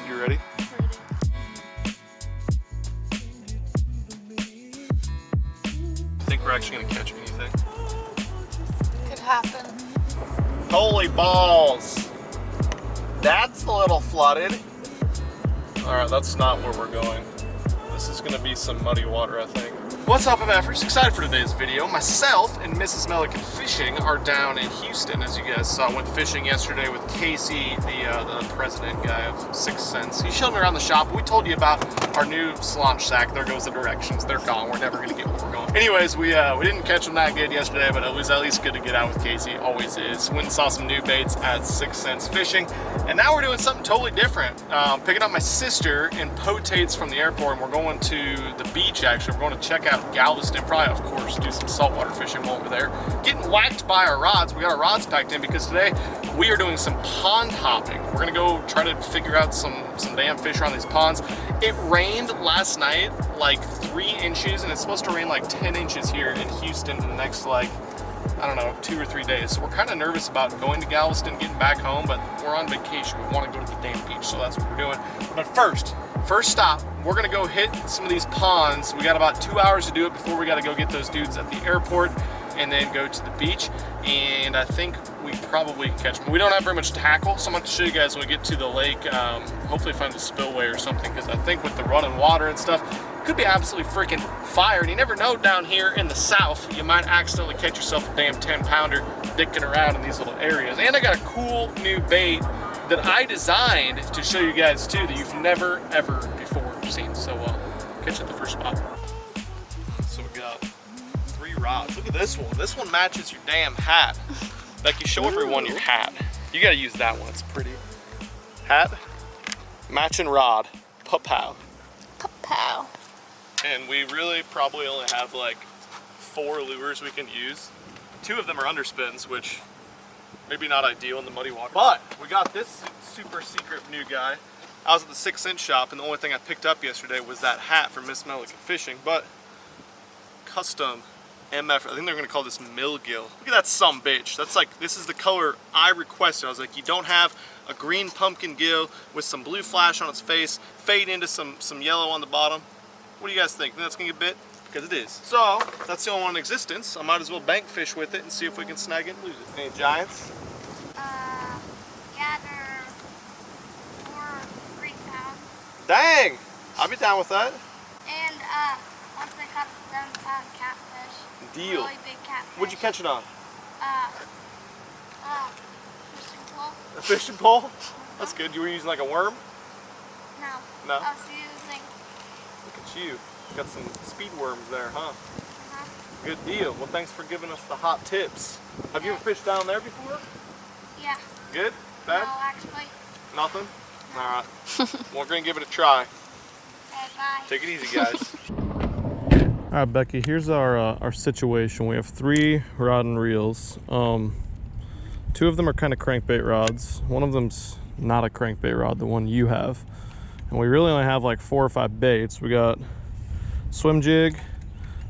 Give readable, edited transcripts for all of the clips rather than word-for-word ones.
You ready? Ready. Think we're actually gonna catch anything? Could happen. Holy balls! That's a little flooded. All right, that's not where we're going. This is gonna be some muddy water, I think. What's up, MFers? Excited for today's video. Myself and Mrs. Milliken Fishing are down in Houston, as you guys saw. I went fishing yesterday with Casey, the president guy of 6 Cents. He showed me around the shop. We told you about our new launch sack. There goes the directions. They're gone. We're never gonna get where we're going. Anyways, we didn't catch them that good yesterday, but it was at least good to get out with Casey. Always is. Went and saw some new baits at 6 Cents Fishing, and now we're doing something totally different. Picking up my sister in Potates from the airport, and we're going to the beach. Actually, we're going to check out Galveston, probably, of course, do some saltwater fishing while we're there. Getting whacked by our rods. We got our rods packed in because today we are doing some pond hopping. We're gonna go try to figure out some damn fish around these ponds. It rained last night like 3 inches, and it's supposed to rain like 10 inches here in Houston in the next, like, I don't know, 2 or 3 days. So we're kind of nervous about going to Galveston, getting back home, but we're on vacation. We want to go to the damn beach, so that's what we're doing. But first stop, we're gonna go hit some of these ponds. We got about 2 hours to do it before we got to go get those dudes at the airport and then go to the beach. And I think we probably can catch them. We don't have very much tackle, so I'm going to show you guys when we get to the lake. Hopefully find a spillway or something, because I think with the running water and stuff, it could be absolutely freaking fire. And you never know, down here in the south, you might accidentally catch yourself a damn 10-pounder dicking around in these little areas. And I got a cool new bait that I designed to show you guys too, that you've never ever before seen. So catch you at the first spot. So we got 3 rods. Look at this one. This one matches your damn hat. Becky, show everyone your hat. You gotta use that one, it's pretty. Hat, matching rod, pa-pow. Pa-pow. And we really probably only have like 4 lures we can use. 2 of them are underspins, which maybe not ideal in the muddy water. But we got this super secret new guy. I was at the 6 Cent shop, and the only thing I picked up yesterday was that hat from Miss Milliken Fishing, but custom MF, I think they're gonna call this Millgill. Look at that sumbitch. That's like, this is the color I requested. I was like, you don't have a green pumpkin gill with some blue flash on its face, fade into some yellow on the bottom. What do you guys think? Think that's gonna get bit? Because it is. So, that's the only one in existence. I might as well bank fish with it and see if we can snag it and lose it. Any giants? Yeah, they're 4 or 3 pounds. Dang! I'll be down with that. And once I caught the 7-pound catfish. Deal. Really big catfish. What'd you catch it on? Fishing pole. A fishing pole? That's good. You were using like a worm? No. No? I was using. Look at you. Got some speed worms there, huh? Good deal. Well, thanks for giving us the hot tips. Have you ever fished down there before? Yeah. Good? Bad? No, actually. Nothing? All right. Well, we're going to give it a try. Okay, bye. Take it easy, guys. All right, Becky, here's our situation. We have 3 rod and reels. 2 of them are kind of crankbait rods. One of them's not a crankbait rod, the one you have. And we really only have like 4 or 5 baits. We got swim jig,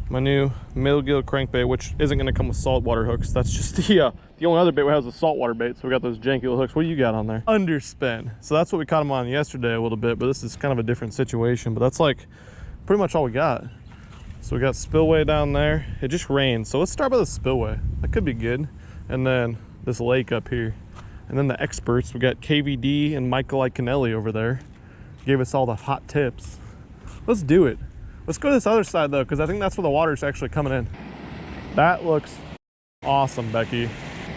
my new Millgill crankbait, which isn't going to come with saltwater hooks. That's just the only other bait we have is a saltwater bait. So we got those janky little hooks. What do you got on there? Underspin. So that's what we caught them on yesterday a little bit, but this is kind of a different situation. But that's like pretty much all we got. So we got Spillway down there. It just rained, so let's start by the Spillway. That could be good. And then this lake up here. And then the experts, we got KVD and Michael Iconelli over there. Gave us all the hot tips. Let's do it. Let's go to this other side though, because I think that's where the water's actually coming in. That looks awesome, Becky.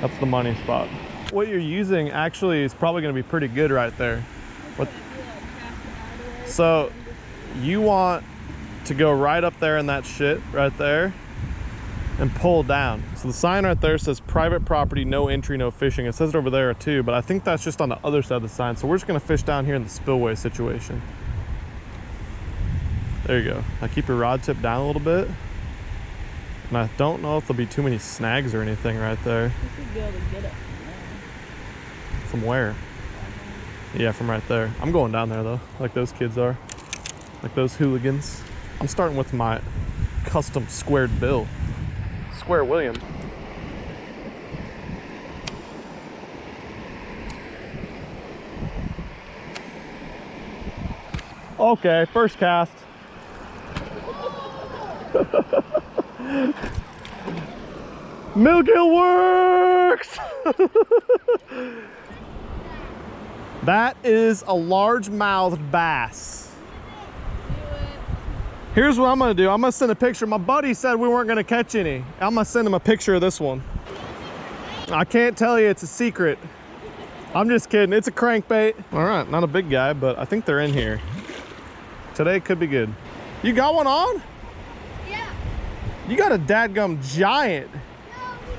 That's the money spot. What you're using actually is probably gonna be pretty good right there. So you want to go right up there in that shit right there and pull down. So the sign right there says private property, no entry, no fishing. It says it over there too, but I think that's just on the other side of the sign. So we're just gonna fish down here in the spillway situation. There you go. Now keep your rod tip down a little bit. And I don't know if there'll be too many snags or anything right there. You should be able to get it From where? Yeah, from right there. I'm going down there though, like those kids are. Like those hooligans. I'm starting with my custom squared bill. Square William. Okay, first cast. Milliken works! That is a large-mouthed bass. Here's what I'm gonna do. I'm gonna send a picture. My buddy said we weren't gonna catch any. I'm gonna send him a picture of this one. I can't tell you, it's a secret. I'm just kidding, it's a crankbait. All right, not a big guy, but I think they're in here. Today could be good. You got one on? Yeah. You got a dadgum giant. No, we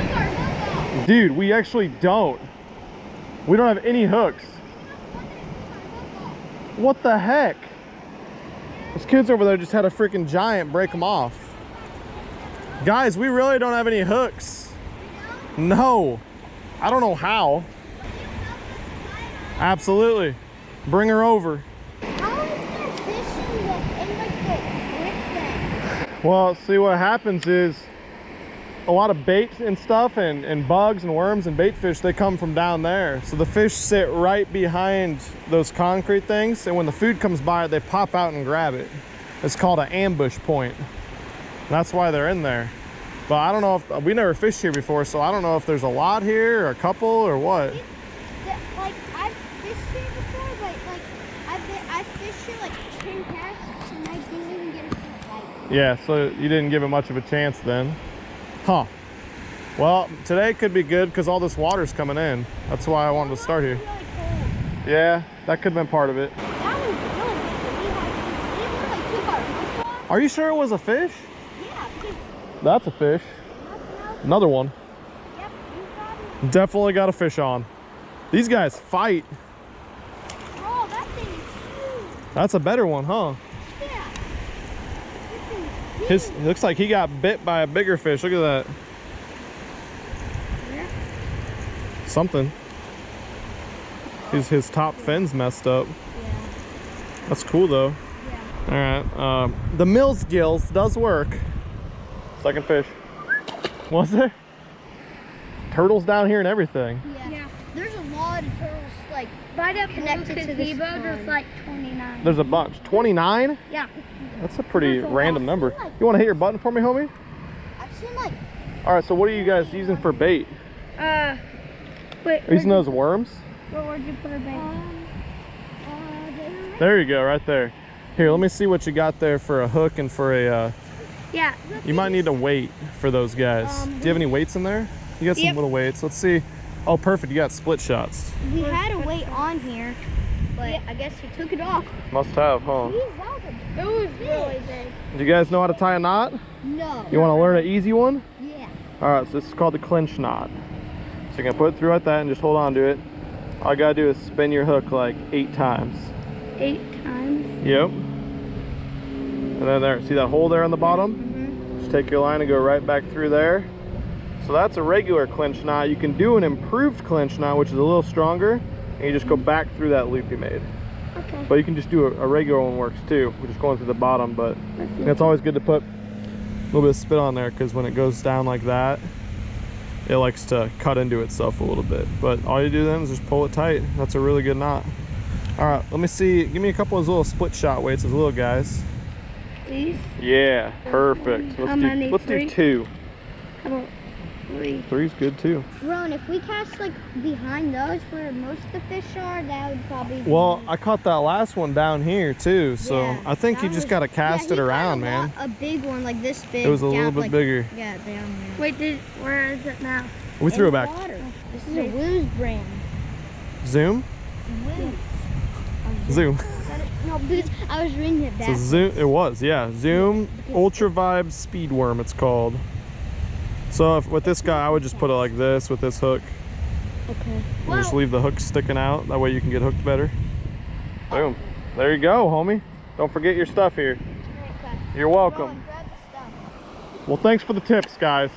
got a... Dude, we actually don't. We don't have any hooks. What the heck? Those kids over there just had a freaking giant break them off. Guys, we really don't have any hooks. No. I don't know how. Absolutely. Bring her over. How is there fish in like the brick thing? Well, see what happens is a lot of bait and stuff and bugs and worms and bait fish, they come from down there. So the fish sit right behind those concrete things, and when the food comes by, they pop out and grab it. It's called an ambush point. That's why they're in there. But I don't know if, we never fished here before, so I don't know if there's a lot here or a couple or what. Like, I've fished here before, but like, I've fished here like 10 casts and I didn't even get a single bite. Yeah, so you didn't give it much of a chance then. Huh. Well, today could be good because all this water's coming in. That's why I wanted to start here. Really cold. Yeah, that could have been part of it. That was really good. We took our hook off. Are you sure it was a fish? Yeah, because That's a fish. nothing else. Another one. Yep, you got it. Definitely got a fish on. These guys fight. Oh, that thing is huge. That's a better one, huh? Yeah. His looks like he got bit by a bigger fish. Look at that. Yeah. Something. His top fin's messed up. Yeah. That's cool though. Yeah. All right. The Mills gills does work. Second fish. Was there? Turtles down here and everything. Yeah. There's a lot of turtles like right up connected to this pond. There's like 29. There's a bunch. 29? Yeah. That's a pretty There's a random lot. number. You want to hit your button for me, homie? I've seen like. All right. So what are you guys using for bait? Wait. Are you using those worms? Where'd you put a bait? There you go, right there. Here, let me see what you got there for a hook and for a. Yeah. You might need a weight for those guys. Do you have any weights in there? You got some Yep. little weights. Let's see. Oh, perfect. You got split shots. We had a weight on here, but I guess he took it off. Must have, huh? It was really big. Do you guys know how to tie a knot? No. You want to learn an easy one? Yeah. All right, so this is called the clinch knot. So you're gonna put it through like that and just hold on to it. All you gotta do is spin your hook like 8 times. 8 times. Yep. And then there, see that hole there on the bottom? Just take your line and go right back through there. So that's a regular clinch knot. You can do an improved clinch knot, which is a little stronger, and you just go back through that loop you made. Okay. But you can just do a regular one works too, which is going through the bottom, but it's always good to put a little bit of spit on there because when it goes down like that, it likes to cut into itself a little bit. But all you do then is just pull it tight. That's a really good knot. All right, let me see. Give me a couple of those little split shot weights, those little guys. These? Yeah, perfect. How many? Let's do 2. How about 3? 3's good too. Ron, if we cast like behind those where most of the fish are, that would probably be... Well, I caught that last one down here too, so Yeah, I think you that just was- got to cast yeah, it he around, caught man. A big one like this big. It was a little down, bit like, bigger. Yeah, down there. Wait, where is it now? We threw it back. Water. This is a Woo's brand. Zoom? Woo. Zoom. No, because I was reading it So back. Zoom, it was, yeah. Zoom Ultra Vibe Speed Worm, it's called. So if, with this guy, I would just put it like this with this hook. Okay. And just leave the hook sticking out. That way you can get hooked better. Boom. There you go, homie. Don't forget your stuff here. You're welcome. Well, thanks for the tips, guys.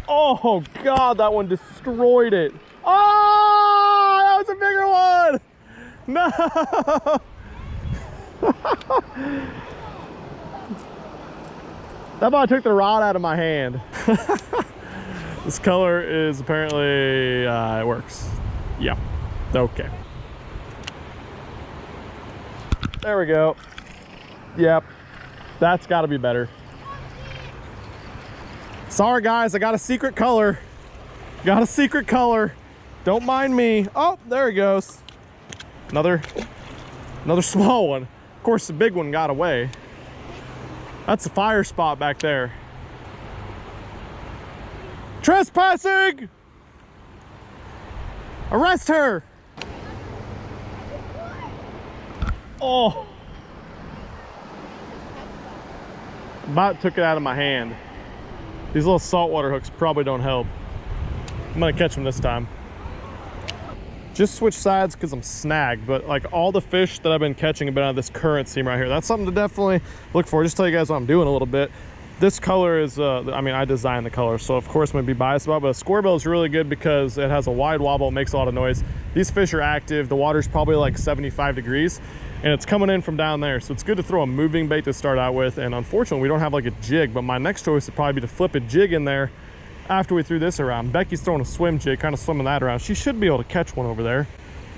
Oh, God, that one destroyed it. Oh, that was a bigger one. No. That about took the rod out of my hand. This color is apparently, it works. Yeah, okay. There we go. Yep, that's gotta be better. Sorry guys, I got a secret color. Got a secret color. Don't mind me. Oh, there he goes. Another small one. Of course, the big one got away. That's a fire spot back there. Trespassing! Arrest her! Oh! About took it out of my hand. These little saltwater hooks probably don't help. I'm gonna catch them this time. Just switch sides because I'm snagged, but like all the fish that I've been catching have been out of this current seam right here. That's something to definitely look for. Just tell you guys what I'm doing a little bit. This color is, I mean, I designed the color, so of course I'm gonna be biased about it, but a square bill is really good because it has a wide wobble, it makes a lot of noise. These fish are active, the water's probably like 75 degrees, and it's coming in from down there, so it's good to throw a moving bait to start out with, and unfortunately we don't have like a jig, but my next choice would probably be to flip a jig in there after we threw this around. Becky's throwing a swim jig, kind of swimming that around. She should be able to catch one over there.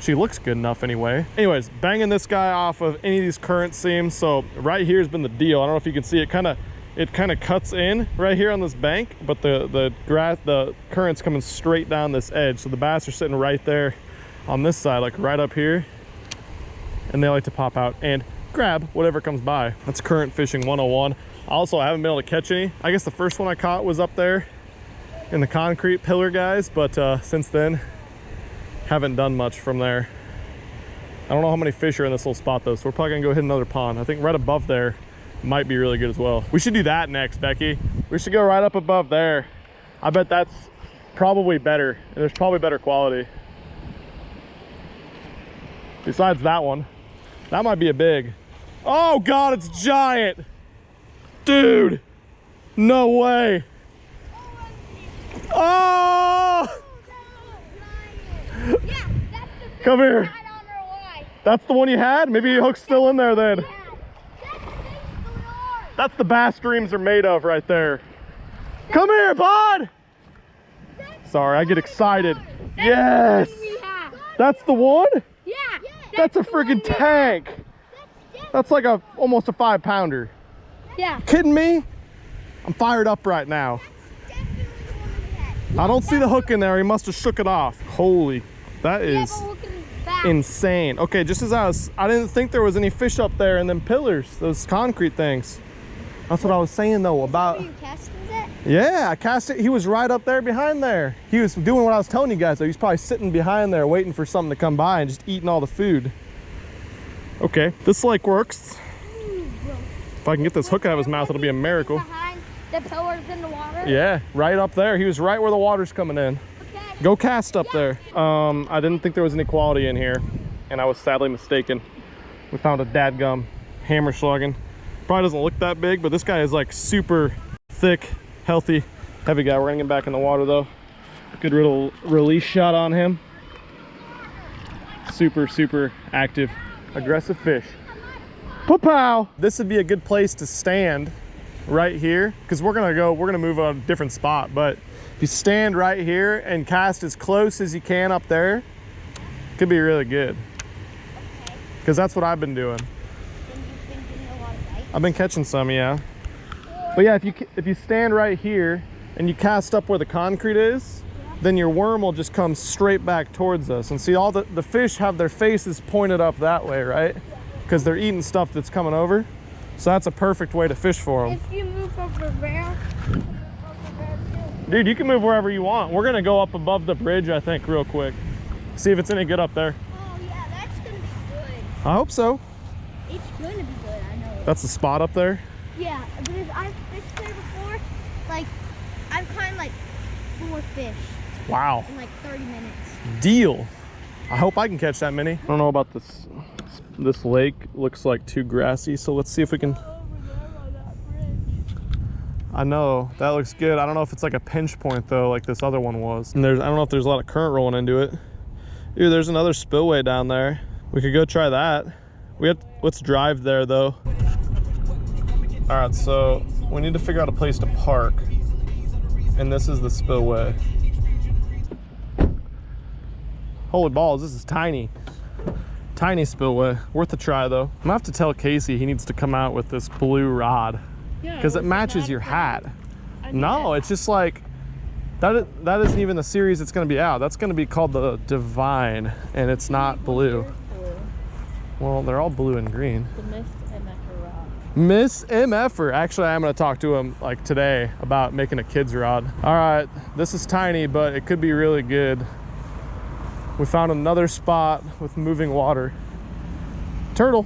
She looks good enough anyway. Anyways, banging this guy off of any of these current seams. So right here has been the deal. I don't know if you can see it, it kind of cuts in right here on this bank, but the current's coming straight down this edge. So the bass are sitting right there on this side, like right up here. And they like to pop out and grab whatever comes by. That's current fishing 101. Also, I haven't been able to catch any. I guess the first one I caught was up there in the concrete pillar, guys, but since then, haven't done much from there. I don't know how many fish are in this little spot though, so we're probably gonna go hit another pond. I think right above there might be really good as well. We should do that next, Becky. We should go right up above there. I bet that's probably better, and there's probably better quality. Besides that one. That might be a big. Oh God, it's giant. Dude, no way. Oh! Yeah, that's the Come here. on our line. That's the one you had? Maybe your hook's still in there then. Yeah, That's the bass dreams are made of right there. Come here, bud. Sorry, I get excited. Yes. That's the one? Yeah. That's a freaking tank. That's like almost a 5-pounder. Yeah. Kidding me? I'm fired up right now. I don't see the hook in there. He must have shook it off. Holy, that is insane. Okay, just as I didn't think there was any fish up there in them pillars, those concrete things. That's what I was saying though about. You casted it? Yeah, I cast it. He was right up there behind there. He was doing what I was telling you guys though. He's probably sitting behind there waiting for something to come by and just eating all the food. Okay, this lake works. If I can get this hook out of his mouth, it'll be a miracle. Behind the pillars in the water? Yeah, right up there. He was right where the water's coming in. Okay. Go cast up there. I didn't think there was any quality in here, and I was sadly mistaken. We found a dadgum hammer slugging. Probably doesn't look that big, but this guy is like super thick, healthy, heavy guy. We're gonna get him back in the water though. Good little release shot on him. Super active, aggressive fish. Pow! This would be a good place to stand right here, because we're gonna move on a different spot, but if you stand right here and cast as close as you can up there, it could be really good. Because that's what I've been doing. I've been catching some, yeah. But yeah, if you stand right here and you cast up where the concrete is, then your worm will just come straight back towards us. And see, all the fish have their faces pointed up that way, right? Because they're eating stuff that's coming over. So that's a perfect way to fish for them. If you move over there, dude, you can move wherever you want. We're gonna go up above the bridge, I think, real quick. See if it's any good up there. oh yeah, that's gonna be good. I hope so. It's gonna be good, I know. That's the spot up there? Yeah, because I've fished there before. Like, I've caught like 4 fish Wow. in like 30 minutes. Deal. I hope I can catch that many. I don't know about this. This lake looks like too grassy, so let's see if we can. I know, that looks good. I don't know if it's like a pinch point though, like this other one was. And I don't know if there's a lot of current rolling into it. Dude, there's another spillway down there. We could go try that. Let's drive there though. All right, so we need to figure out a place to park. and this is the spillway. Holy balls, this is tiny. Tiny spillway. Worth a try though. I'm gonna have to tell Casey he needs to come out with this blue rod. Yeah, because it matches your hat. No, it's just like, that isn't even the series it's gonna be out. That's gonna be called the Divine, and it's not blue. Well, they're all blue and green. The Miss MFer rod. Miss MFer. Actually, I'm gonna talk to him like today about making a kid's rod. All right, this is tiny, but it could be really good. We found another spot with moving water. Turtle.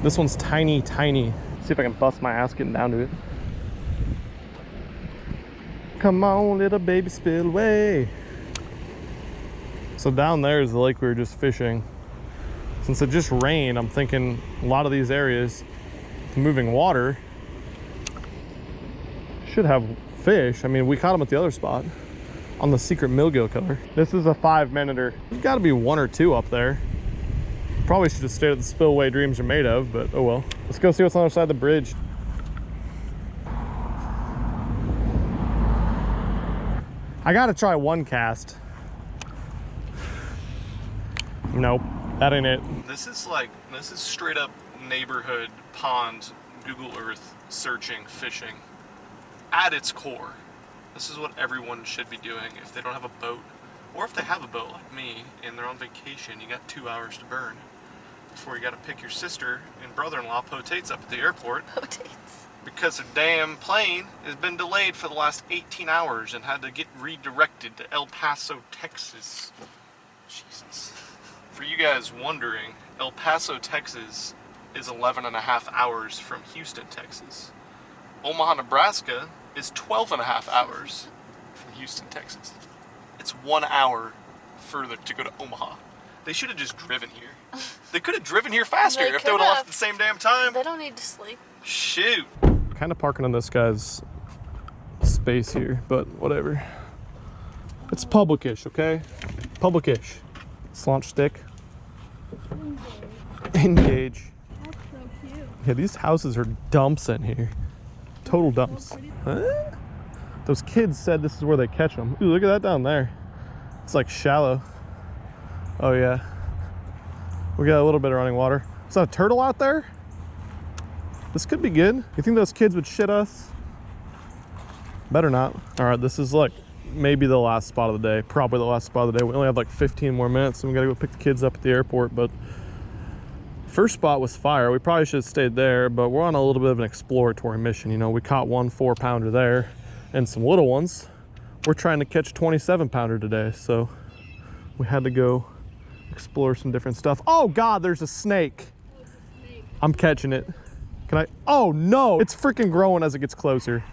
This one's tiny, tiny. See if I can bust my ass getting down to it. Come on, little baby spillway. So down there is the lake we were just fishing. Since it just rained, I'm thinking a lot of these areas, the moving water, should have fish. I mean, we caught them at the other spot on the secret millgill color. This is a 5-minuter. There's gotta be 1 or 2 up there. Probably should have stayed at the spillway dreams are made of, but oh well. Let's go see what's on the other side of the bridge. I gotta try one cast. Nope, that ain't it. This is straight up neighborhood pond Google Earth searching fishing at its core. This is what everyone should be doing if they don't have a boat, or if they have a boat like me and they're on vacation. You got 2 hours to burn before you got to pick your sister and brother-in-law potates up at the airport. Potates. Because their damn plane has been delayed for the last 18 hours and had to get redirected to El Paso, Texas. Jesus. For you guys wondering, El Paso, Texas is 11.5 hours from Houston, Texas. Omaha, Nebraska is 12.5 hours from Houston, Texas. It's 1 hour further to go to Omaha. They should have just driven here. They could have driven here faster if they would have left at the same damn time. They don't need to sleep. Shoot. Kind of parking on this guy's space here, but whatever. It's public-ish, okay? Public-ish. Slaunch stick. Engage. That's so cute. Yeah, these houses are dumps in here. Total dumps. Huh? Those kids said this is where they catch them. Ooh, look at that down there. It's like shallow. Oh yeah. We got a little bit of running water. Is that a turtle out there? This could be good. You think those kids would shit us? Better not. All right, this is like maybe the last spot of the day. Probably the last spot of the day. We only have like 15 more minutes and we gotta go pick the kids up at the airport, but first spot was fire. We probably should have stayed there, but we're on a little bit of an exploratory mission. You know, we caught 1 4-pounder there and some little ones. We're trying to catch 27-pounder today, so we had to go explore some different stuff. Oh God, there's a snake. Oh, it's a snake. I'm catching it. Can I? Oh no, it's freaking growing as it gets closer.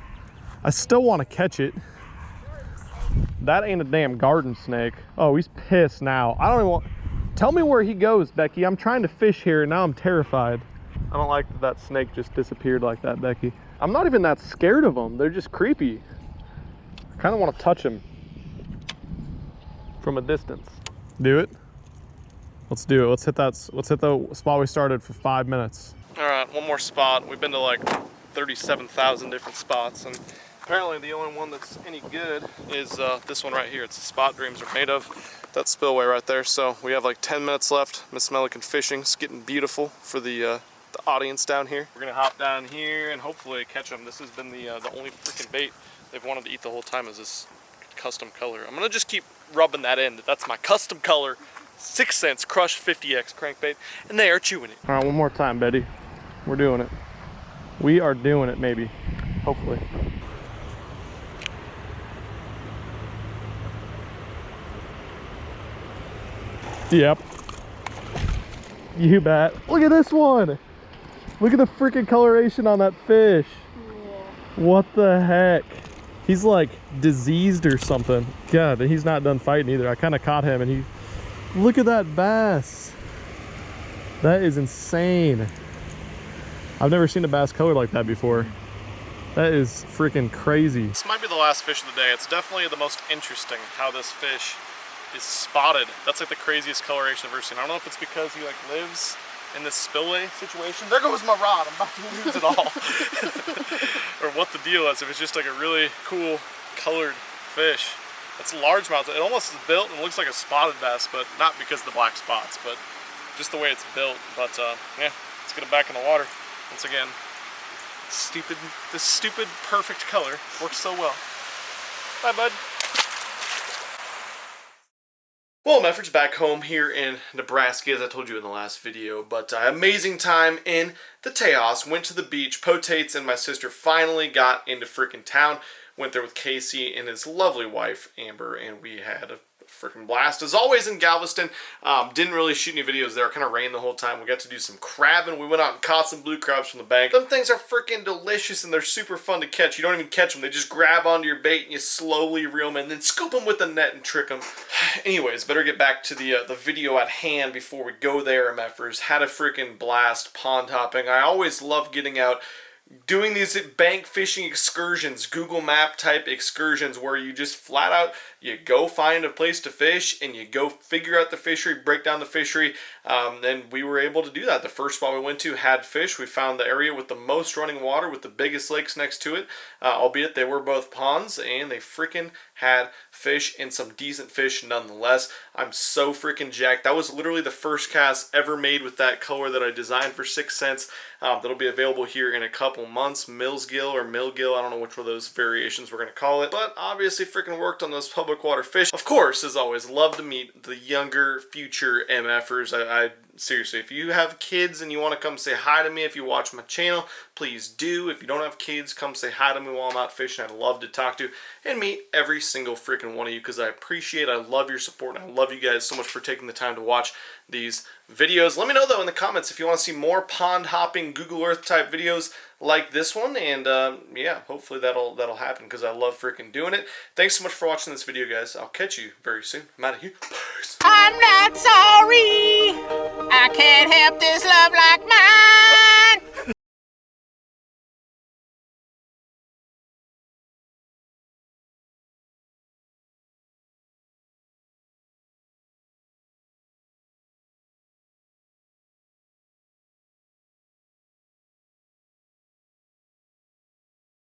I still want to catch it. That ain't a damn garden snake. Oh, he's pissed now. I don't even want, tell me where he goes, Becky. I'm trying to fish here and now I'm terrified. I don't like that snake just disappeared like that, Becky. I'm not even that scared of them. They're just creepy. I kind of want to touch him from a distance. Do it. Let's do it. Let's hit the spot we started for 5 minutes. All right, one more spot. We've been to like 37,000 different spots, and apparently the only one that's any good is this one right here. It's the spot dreams are made of. That spillway right there. So we have like 10 minutes left. Miss Milliken fishing. It's getting beautiful for the audience down here. We're gonna hop down here and hopefully catch them. This has been the only freaking bait they've wanted to eat the whole time is this custom color. I'm gonna just keep rubbing that in. That's my custom color 6 cents Crush 50X crankbait, and they are chewing it. All right, one more time, Betty. We're doing it. We are doing it, maybe. Hopefully. Yep. You bet. Look at this one. Look at the freaking coloration on that fish. Cool. What the heck? He's like diseased or something. God, he's not done fighting either. I kind of caught him and he... Look at that bass. That is insane. I've never seen a bass colored like that before. That is freaking crazy. This might be the last fish of the day. It's definitely the most interesting how this fish is spotted. That's like the craziest coloration I've ever seen. I don't know if it's because he like lives in this spillway situation. There goes my rod, I'm about to lose it all. Or what the deal is, if it's just like a really cool colored fish. It's a largemouth. It almost is built and looks like a spotted bass, but not because of the black spots, but just the way it's built. But yeah, let's get it back in the water. Once again, this stupid perfect color works so well. Bye, bud. Well, my efforts back home here in Nebraska, as I told you in the last video, but amazing time in the Tejas. Went to the beach. Potates and my sister finally got into freaking town. Went there with Casey and his lovely wife, Amber, and we had a freaking blast. As always in Galveston, didn't really shoot any videos there. It kind of rained the whole time. We got to do some crabbing. We went out and caught some blue crabs from the bank. Them things are freaking delicious and they're super fun to catch. You don't even catch them. They just grab onto your bait and you slowly reel them in, and then scoop them with the net and trick them. Anyways, better get back to the video at hand before we go there, MFers. Had a freaking blast pond hopping. I always love getting out, doing these bank fishing excursions, Google Map type excursions, where you just flat out, you go find a place to fish and you go figure out the fishery, break down the fishery, and we were able to do that. The first spot we went to had fish. We found the area with the most running water with the biggest lakes next to it, albeit they were both ponds, and they freaking had fish and some decent fish nonetheless. I'm so freaking jacked. That was literally the first cast ever made with that color that I designed for 6 cents. That'll be available here in a couple months. Millsgill or Millgill, I don't know which one of those variations we're going to call it, but obviously freaking worked on those public water fish. Of course, as always, love to meet the younger future MFers. I seriously, if you have kids and you want to come say hi to me, if you watch my channel, please do. If you don't have kids, come say hi to me while I'm out fishing. I'd love to talk to and meet every single freaking one of you, because I love your support, and I love you guys so much for taking the time to watch these videos. Let me know though in the comments if you want to see more pond hopping Google Earth type videos like this one, and yeah, hopefully that'll happen, because I love freaking doing it. Thanks so much for watching this video, guys. I'll catch you very soon. I'm out of here. Peace. I'm not sorry. I can't help this love like mine.